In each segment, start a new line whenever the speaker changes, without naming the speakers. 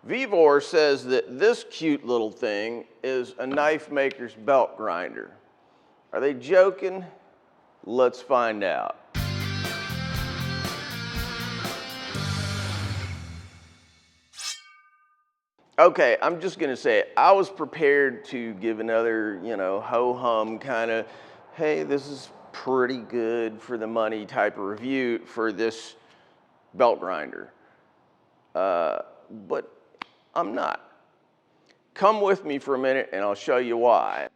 Vevor says that this cute little thing is a knife maker's belt grinder. Are they joking? Let's find out. Okay, I'm just gonna say it. I was prepared to give another, ho-hum kind of, hey, this is pretty good for the money type of review for this belt grinder. But I'm not. Come with me for a minute and I'll show you why.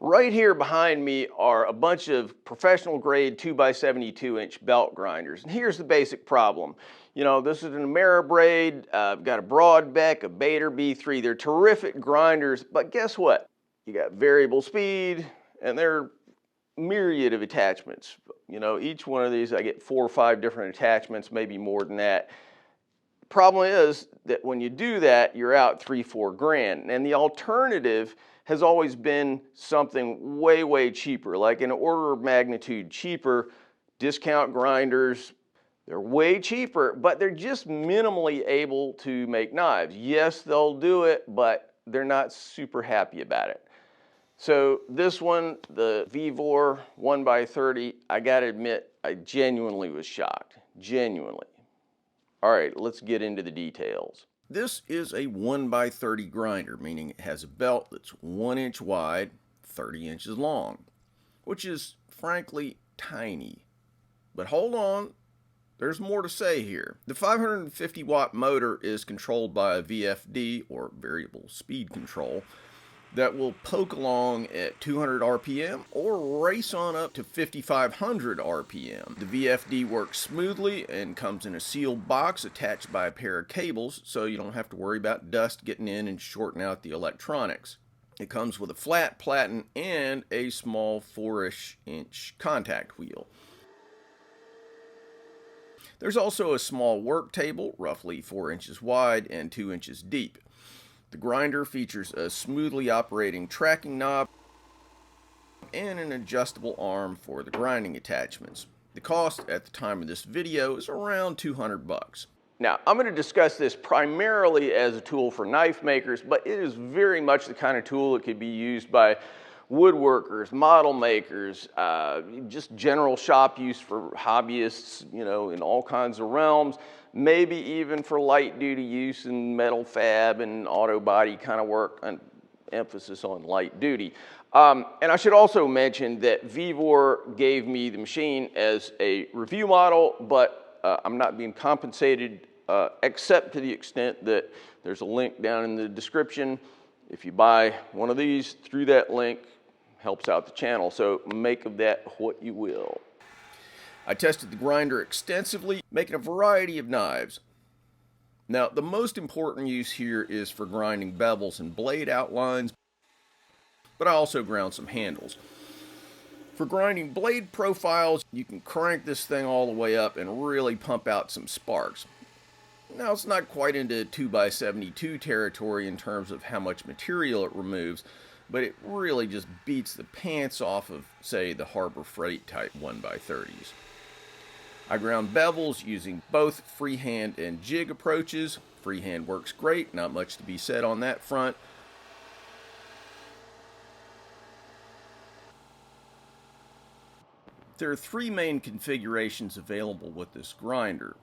Right here behind me are a bunch of professional grade 2x72-inch belt grinders. And here's the basic problem. This is an Ameribraid, got a broad beck, a Bader B3. They're terrific grinders, but guess what? You got variable speed and they're myriad of attachments. Each one of these, I get 4 or 5 different attachments, maybe more than that. Problem is that when you do that, you're out $3-4 grand. And the alternative has always been something way, way cheaper, like an order of magnitude cheaper. Discount grinders, they're way cheaper, but they're just minimally able to make knives. Yes, they'll do it, but they're not super happy about it. So this one, the Vevor 1x30, I gotta admit, I genuinely was shocked, genuinely. All right, let's get into the details. This is a 1x30 grinder, meaning it has a belt that's 1 inch wide, 30 inches long, which is frankly tiny. But hold on, there's more to say here. The 550 watt motor is controlled by a VFD, or variable speed control, that will poke along at 200 RPM or race on up to 5,500 RPM. The VFD works smoothly and comes in a sealed box attached by a pair of cables, so you don't have to worry about dust getting in and shorting out the electronics. It comes with a flat platen and a small 4-inch contact wheel. There's also a small work table, roughly 4 inches wide and 2 inches deep. The grinder features a smoothly operating tracking knob and an adjustable arm for the grinding attachments. The cost at the time of this video is around 200 bucks. Now, I'm going to discuss this primarily as a tool for knife makers, but it is very much the kind of tool that could be used by woodworkers, model makers, just general shop use for hobbyists, in all kinds of realms. Maybe even for light duty use in metal fab and auto body kind of work, and emphasis on light duty. And I should also mention that Vevor gave me the machine as a review model, but I'm not being compensated except to the extent that there's a link down in the description. If you buy one of these through that link, helps out the channel. So make of that what you will. I tested the grinder extensively, making a variety of knives. Now, the most important use here is for grinding bevels and blade outlines, but I also ground some handles. For grinding blade profiles, you can crank this thing all the way up and really pump out some sparks. Now, it's not quite into 2x72 territory in terms of how much material it removes, but it really just beats the pants off of, say, the Harbor Freight type 1x30s. I ground bevels using both freehand and jig approaches. Freehand works great, not much to be said on that front. There are 3 main configurations available with this grinder.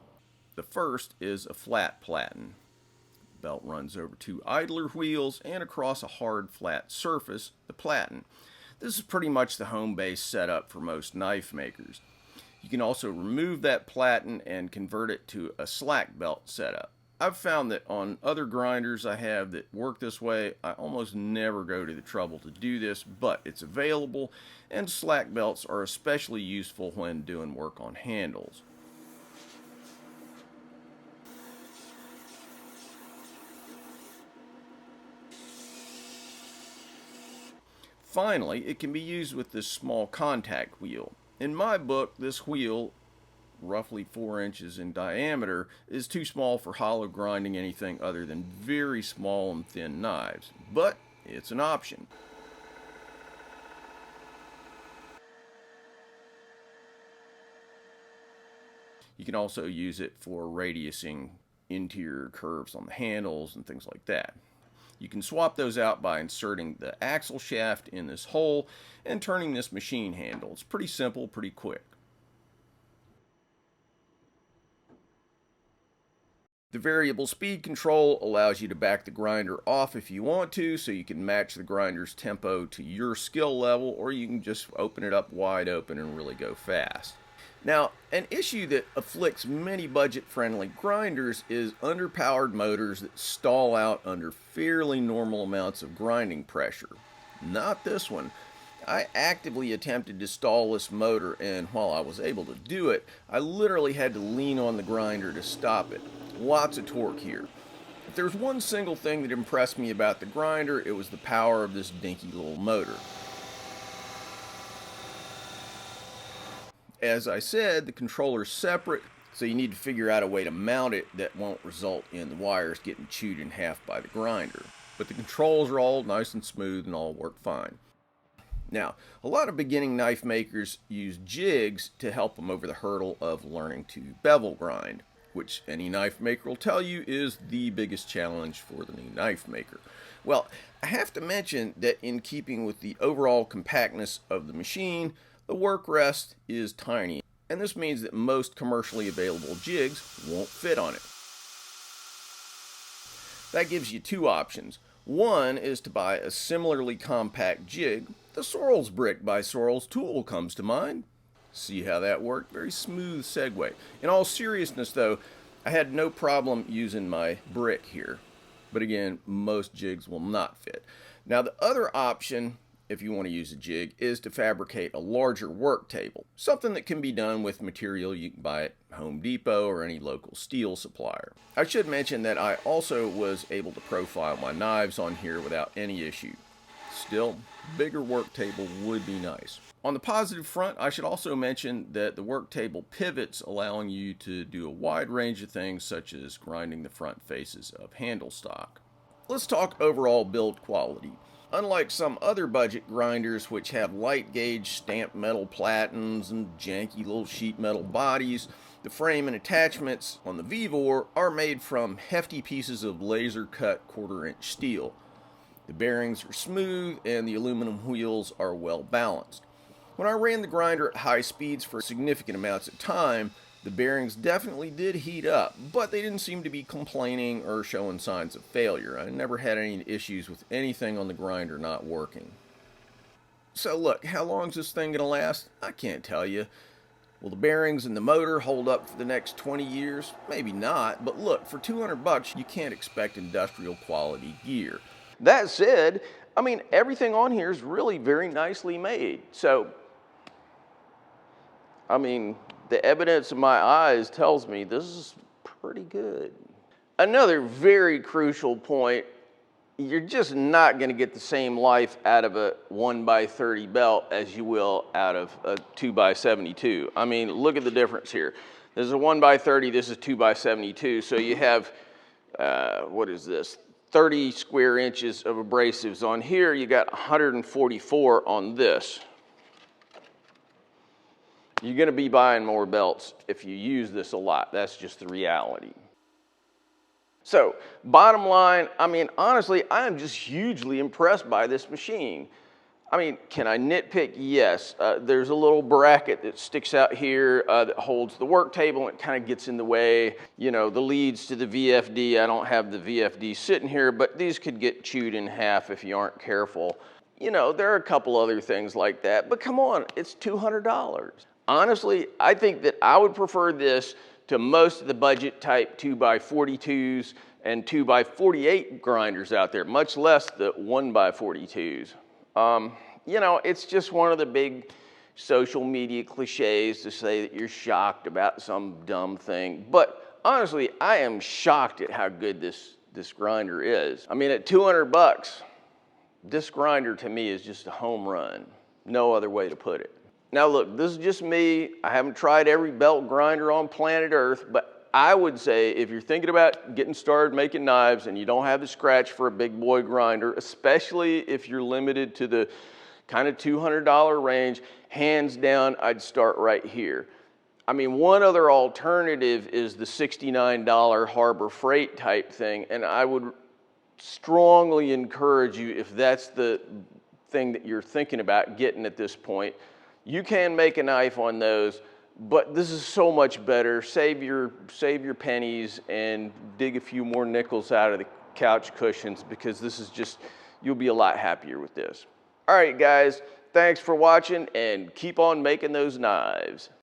The first is a flat platen. The belt runs over 2 idler wheels and across a hard flat surface, the platen. This is pretty much the home base setup for most knife makers. You can also remove that platen and convert it to a slack belt setup. I've found that on other grinders I have that work this way, I almost never go to the trouble to do this, but it's available, and slack belts are especially useful when doing work on handles. Finally, it can be used with this small contact wheel. In my book, this wheel, roughly 4 inches in diameter, is too small for hollow grinding anything other than very small and thin knives, but it's an option. You can also use it for radiusing interior curves on the handles and things like that. You can swap those out by inserting the axle shaft in this hole and turning this machine handle. It's pretty simple, pretty quick. The variable speed control allows you to back the grinder off if you want to, so you can match the grinder's tempo to your skill level, or you can just open it up wide open and really go fast. Now, an issue that afflicts many budget-friendly grinders is underpowered motors that stall out under fairly normal amounts of grinding pressure. Not this one. I actively attempted to stall this motor, and while I was able to do it, I literally had to lean on the grinder to stop it. Lots of torque here. If there's one single thing that impressed me about the grinder, it was the power of this dinky little motor. As I said, the controller's separate, so you need to figure out a way to mount it that won't result in the wires getting chewed in half by the grinder. But the controls are all nice and smooth and all work fine. Now, a lot of beginning knife makers use jigs to help them over the hurdle of learning to bevel grind, which any knife maker will tell you is the biggest challenge for the new knife maker. Well, I have to mention that in keeping with the overall compactness of the machine, the work rest is tiny, and this means that most commercially available jigs won't fit on it. That gives you two options. One is to buy a similarly compact jig. The Sorrells brick by Sorrells Tool comes to mind. See how that worked? Very smooth segue. In all seriousness though, I had no problem using my brick here. But again, most jigs will not fit. Now the other option, if you want to use a jig, is to fabricate a larger work table. Something that can be done with material you can buy at Home Depot or any local steel supplier. I should mention that I also was able to profile my knives on here without any issue. Still, bigger work table would be nice. On the positive front, I should also mention that the work table pivots, allowing you to do a wide range of things such as grinding the front faces of handle stock. Let's talk overall build quality. Unlike some other budget grinders which have light gauge stamped metal platens and janky little sheet metal bodies, the frame and attachments on the Vevor are made from hefty pieces of laser cut 1/4 inch steel. The bearings are smooth and the aluminum wheels are well balanced. When I ran the grinder at high speeds for significant amounts of time, the bearings definitely did heat up, but they didn't seem to be complaining or showing signs of failure. I never had any issues with anything on the grinder not working. So look, how long is this thing going to last? I can't tell you. Will the bearings and the motor hold up for the next 20 years? Maybe not, but look, for $200 you can't expect industrial quality gear. That said, I mean, everything on here is really very nicely made. So, I mean, the evidence in my eyes tells me this is pretty good. Another very crucial point, you're just not going to get the same life out of a 1x30 belt as you will out of a 2x72. I mean, look at the difference here. This is a 1x30, this is 2x72, so you have, what is this? 30 square inches of abrasives on here, you got 144 on this. You're going to be buying more belts if you use this a lot. That's just the reality. So, bottom line, I mean, honestly, I am just hugely impressed by this machine. I mean, can I nitpick? Yes. There's a little bracket that sticks out here that holds the work table, and it kind of gets in the way. You know, the leads to the VFD, I don't have the VFD sitting here, but these could get chewed in half if you aren't careful. You know, there are a couple other things like that, but come on, it's $200. Honestly, I think that I would prefer this to most of the budget type 2x42s and 2x48 grinders out there, much less the 1x42s. You know, it's just one of the big social media cliches to say that you're shocked about some dumb thing. But honestly, I am shocked at how good this grinder is. I mean, at $200, this grinder to me is just a home run. No other way to put it. Now look, this is just me. I haven't tried every belt grinder on planet Earth, but I would say if you're thinking about getting started making knives and you don't have the scratch for a big boy grinder, especially if you're limited to the kind of $200 range, hands down, I'd start right here. I mean, one other alternative is the $69 Harbor Freight type thing, and I would strongly encourage you, if that's the thing that you're thinking about getting at this point, you can make a knife on those, but this is so much better. Save your pennies and dig a few more nickels out of the couch cushions, because this is just, you'll be a lot happier with this. All right, guys, thanks for watching, and keep on making those knives.